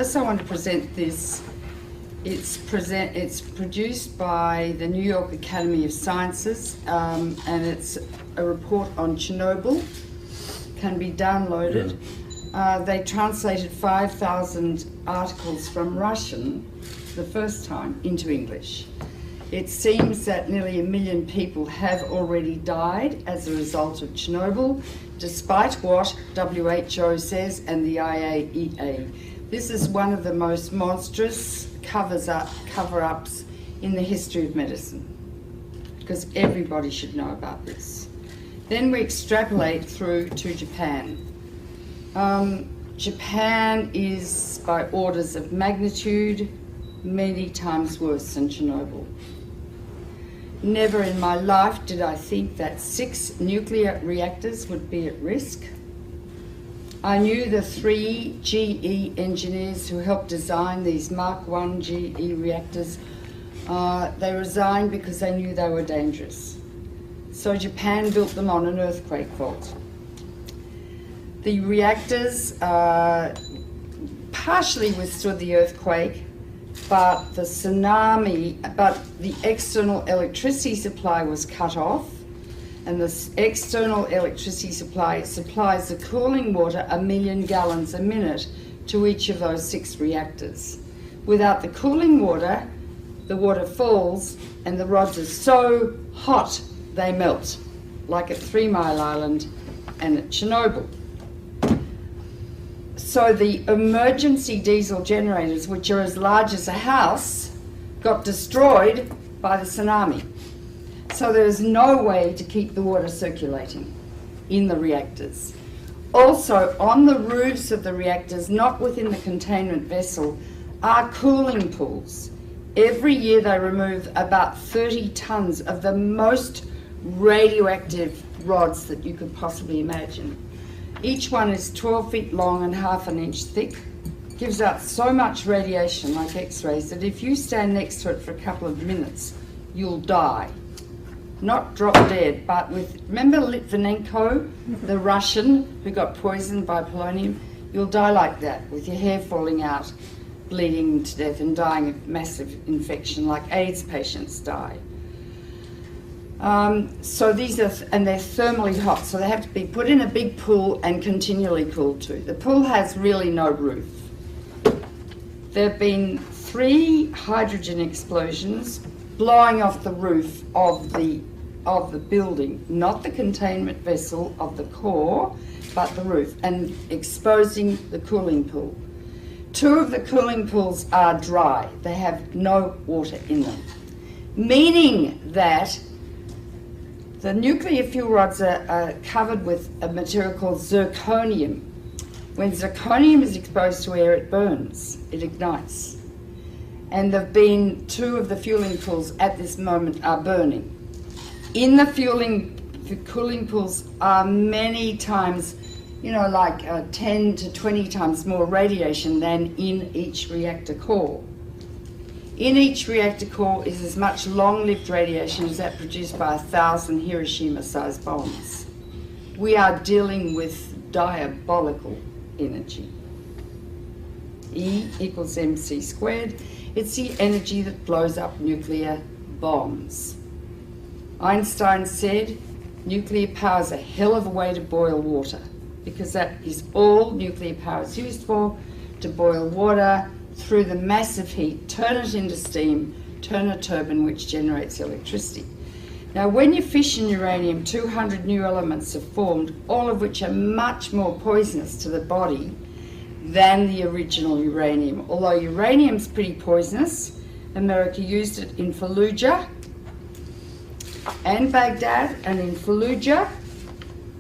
first I want to present this. It's produced by the New York Academy of Sciences, and it's a report on Chernobyl. Can be downloaded. They translated 5,000 articles from Russian the first time into English. It seems that nearly 1 million people have already died as a result of Chernobyl, despite what WHO says and the IAEA. This is one of the most monstrous cover-ups in the history of medicine, because everybody should know about this. Then we extrapolate through to Japan. Japan is by orders of magnitude many times worse than Chernobyl. Never in my life did I think that 6 nuclear reactors would be at risk. I knew the 3 GE engineers who helped design these Mark I GE reactors. They resigned because they knew they were dangerous. So Japan built them on an earthquake fault. The reactors partially withstood the earthquake, but the external electricity supply was cut off, and the external electricity supply supplies the cooling water 1 million gallons a minute to each of those 6 reactors. Without the cooling water, the water falls and the rods are so hot they melt, like at 3 Mile Island and at Chernobyl. So the emergency diesel generators, which are as large as a house, got destroyed by the tsunami. So there is no way to keep the water circulating in the reactors. Also, on the roofs of the reactors, not within the containment vessel, are cooling pools. Every year they remove about 30 tons of the most radioactive rods that you could possibly imagine. Each one is 12 feet long and half an inch thick. Gives out so much radiation, like X-rays, that if you stand next to it for a couple of minutes, you'll die. Not drop dead, but with, remember Litvinenko, the Russian who got poisoned by polonium? You'll die like that, with your hair falling out, bleeding to death and dying of massive infection, like AIDS patients die. So these are, and they're thermally hot, so they have to be put in a big pool and continually cooled too. The pool has really no roof. There have been 3 hydrogen explosions blowing off the roof of the building, not the containment vessel of the core, but the roof, and exposing the cooling pool. 2 of the cooling pools are dry. They have no water in them, meaning that the nuclear fuel rods are covered with a material called zirconium. When zirconium is exposed to air, it burns, it ignites. And there have been 2 of the fueling pools at this moment are burning. In the cooling pools are many times, like 10 to 20 times more radiation than in each reactor core. In each reactor core is as much long-lived radiation as that produced by 1,000 Hiroshima-sized bombs. We are dealing with diabolical energy. E equals mc squared. It's the energy that blows up nuclear bombs. Einstein said nuclear power is a hell of a way to boil water, because that is all nuclear power is used for, to boil water through the massive heat, turn it into steam, turn a turbine which generates electricity. Now, when you fission uranium, 200 new elements are formed, all of which are much more poisonous to the body than the original uranium. Although uranium's pretty poisonous, America used it in Fallujah and Baghdad, and in Fallujah,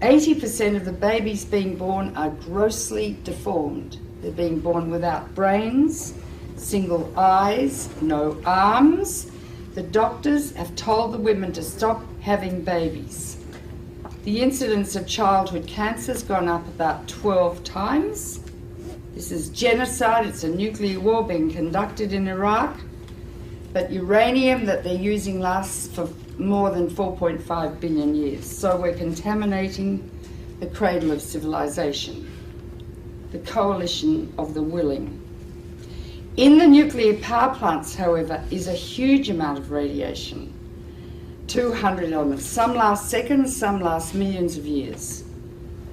80% of the babies being born are grossly deformed. They're being born without brains, single eyes, no arms. The doctors have told the women to stop having babies. The incidence of childhood cancer has gone up about 12 times. This is genocide. It's a nuclear war being conducted in Iraq. But uranium that they're using lasts for more than 4.5 billion years. So we're contaminating the cradle of civilization, the coalition of the willing. In the nuclear power plants, however, is a huge amount of radiation. 200 elements. Some last seconds, some last millions of years.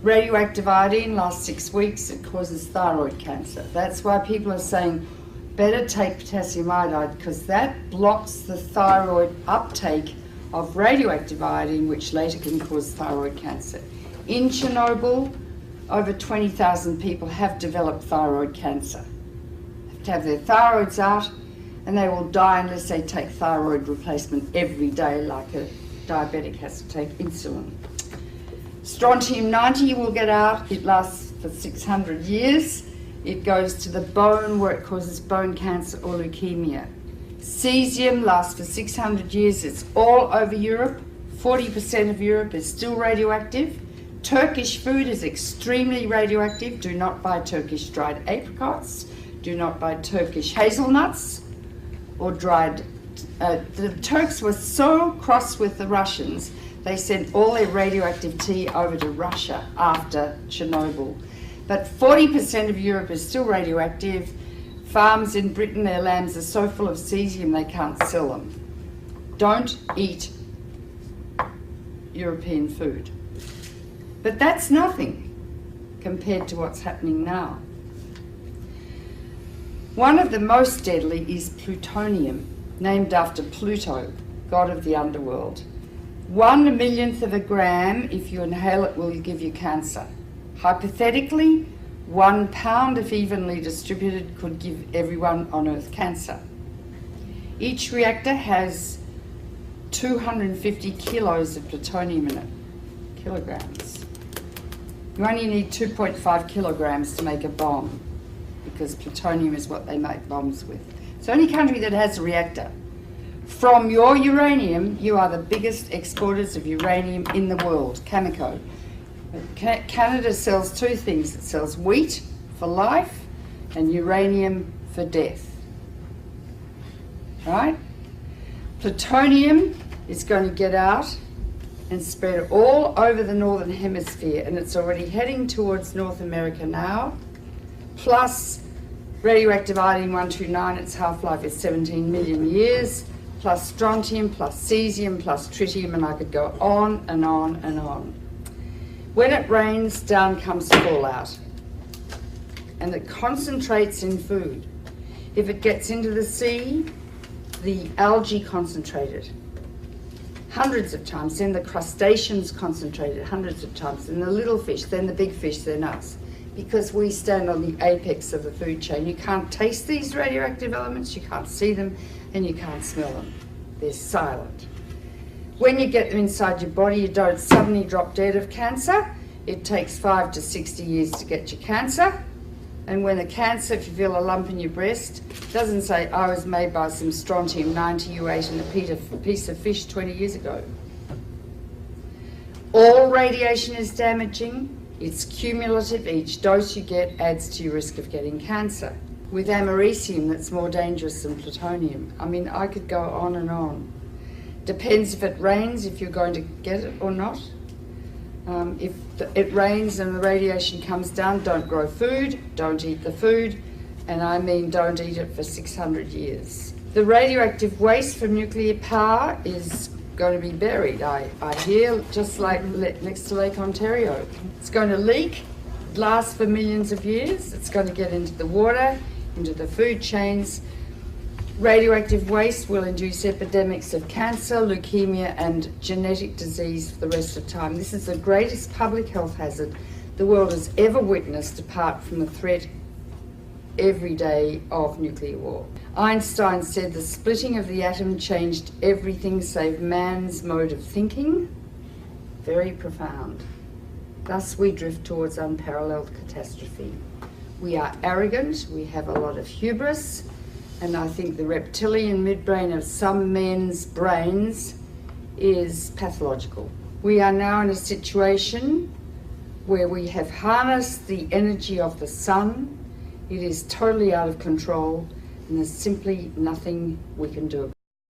Radioactive iodine lasts 6 weeks. It causes thyroid cancer. That's why people are saying better take potassium iodide, because that blocks the thyroid uptake of radioactive iodine, which later can cause thyroid cancer. In Chernobyl, over 20,000 people have developed thyroid cancer. They have to have their thyroids out, and they will die unless they take thyroid replacement every day, like a diabetic has to take insulin. Strontium-90 you will get out. It lasts for 600 years. It goes to the bone where it causes bone cancer or leukemia. Cesium lasts for 600 years. It's all over Europe. 40% of Europe is still radioactive. Turkish food is extremely radioactive. Do not buy Turkish dried apricots. Do not buy Turkish hazelnuts or dried... the Turks were so cross with the Russians, they sent all their radioactive tea over to Russia after Chernobyl. But 40% of Europe is still radioactive. Farms in Britain, their lambs are so full of cesium they can't sell them. Don't eat European food. But that's nothing compared to what's happening now. One of the most deadly is plutonium, named after Pluto, god of the underworld. 1 millionth of a gram, if you inhale it, will give you cancer. Hypothetically, 1 pound, if evenly distributed, could give everyone on Earth cancer. Each reactor has 250 kilos of plutonium in it, kilograms. You only need 2.5 kilograms to make a bomb, because plutonium is what they make bombs with. It's the only country that has a reactor. From your uranium, you are the biggest exporters of uranium in the world, Cameco. Canada sells 2 things. It sells wheat for life and uranium for death. Right? Plutonium is going to get out and spread all over the northern hemisphere, and it's already heading towards North America now. Plus radioactive iodine-129, its half-life is 17 million years, plus strontium, plus cesium, plus tritium, and I could go on and on and on. When it rains, down comes fallout, and it concentrates in food. If it gets into the sea, the algae concentrated hundreds of times, then the crustaceans concentrated hundreds of times, then the little fish, then the big fish, then us. Because we stand on the apex of the food chain. You can't taste these radioactive elements, you can't see them, and you can't smell them. They're silent. When you get them inside your body, you don't suddenly drop dead of cancer. It takes 5 to 60 years to get your cancer. And when the cancer, if you feel a lump in your breast, doesn't say, I was made by some strontium-90 you ate in a piece of fish 20 years ago. All radiation is damaging. It's cumulative. Each dose you get adds to your risk of getting cancer. With americium, that's more dangerous than plutonium. I mean, I could go on and on. Depends if it rains, if you're going to get it or not. If it rains and the radiation comes down, don't grow food, don't eat the food, and I mean don't eat it for 600 years. The radioactive waste from nuclear power is going to be buried, I hear, just like next to Lake Ontario. It's going to leak, last for millions of years. It's going to get into the water, into the food chains. Radioactive waste will induce epidemics of cancer, leukemia, and genetic disease for the rest of time. This is the greatest public health hazard the world has ever witnessed, apart from the threat every day of nuclear war. Einstein said the splitting of the atom changed everything save man's mode of thinking. Very profound. Thus we drift towards unparalleled catastrophe. We are arrogant, we have a lot of hubris, and I think the reptilian midbrain of some men's brains is pathological. We are now in a situation where we have harnessed the energy of the sun. It is totally out of control, and there's simply nothing we can do about it.